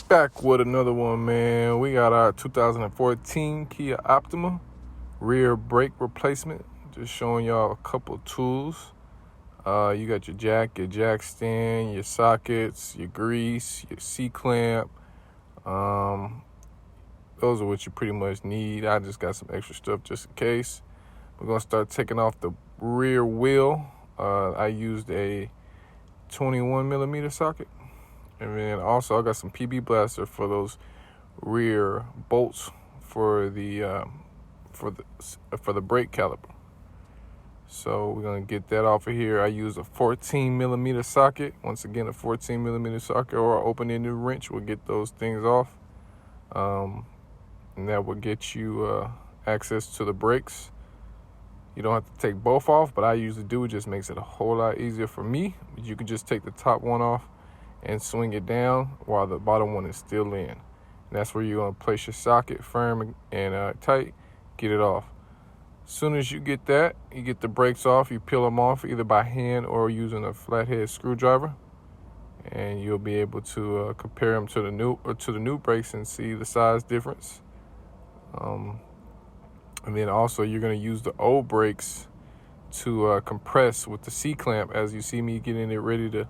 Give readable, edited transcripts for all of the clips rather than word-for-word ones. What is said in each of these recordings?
Back with another one, man. We got our 2014 Kia Optima rear brake replacement. Just showing y'all a couple tools. You got your jack stand, your sockets, your grease, your C-clamp. Those are what you pretty much need. I just got some extra stuff just in case. We're going to start taking off the rear wheel. I used a 21 millimeter socket. And then also I got some PB blaster for those rear bolts for the brake caliper. So we're gonna get that off of here. I use a 14 millimeter socket. Once again, a 14 millimeter socket or an open-ended wrench will get those things off, and that will get you access to the brakes. You don't have to take both off, but I usually do. It just makes it a whole lot easier for me. You can just take the top one off and swing it down while the bottom one is still in. And that's where you're going to place your socket firm and tight, get it off. As soon as you get that, you get the brakes off, you peel them off either by hand or using a flathead screwdriver, and you'll be able to compare them to the new brakes and see the size difference. And then also you're going to use the old brakes to compress with the C-clamp as you see me getting it ready to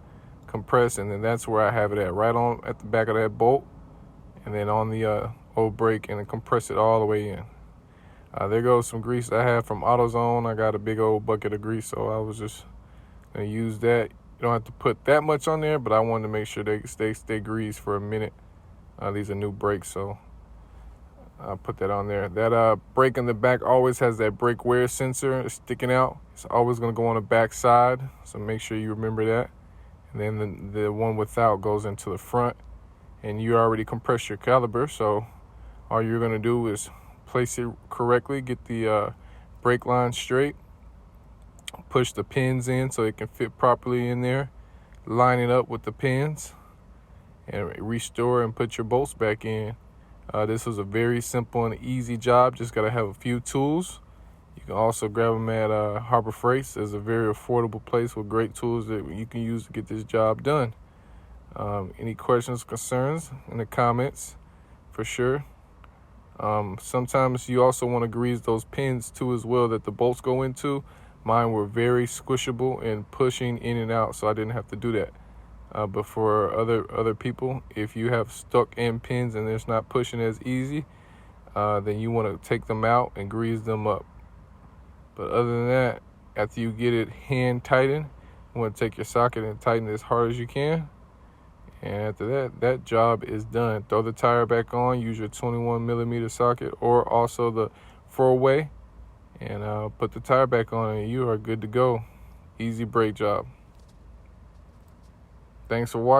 compress, and then that's where I have it right on at the back of that bolt, and then on the old brake, and then compress it all the way in. There goes some grease I have from AutoZone. I got a big old bucket of grease, so I was just gonna use that. You don't have to put that much on there, but I wanted to make sure they stay greased for a minute. These are new brakes, so I'll put that on there. That brake in the back always has that brake wear sensor sticking out. It's always gonna go on the back side, so make sure you remember that. And then the one without goes into the front, and you already compressed your caliper, so all you're going to do is place it correctly, get the brake line straight, push the pins in so it can fit properly in there, line it up with the pins, and restore and put your bolts back in. This was a very simple and easy job. Just got to have a few tools. You can also grab them at Harbor Freight. It's a very affordable place with great tools that you can use to get this job done. Any questions, concerns in the comments, for sure. Sometimes you also want to grease those pins too as well that the bolts go into. Mine were very squishable and pushing in and out, so I didn't have to do that. But for other people, if you have stuck in pins and it's not pushing as easy, then you want to take them out and grease them up. But other than that, after you get it hand tightened, you want to take your socket and tighten it as hard as you can. And after that job is done. Throw the tire back on, use your 21 millimeter socket or also the 4-way, and put the tire back on, and you are good to go. Easy brake job. Thanks for watching.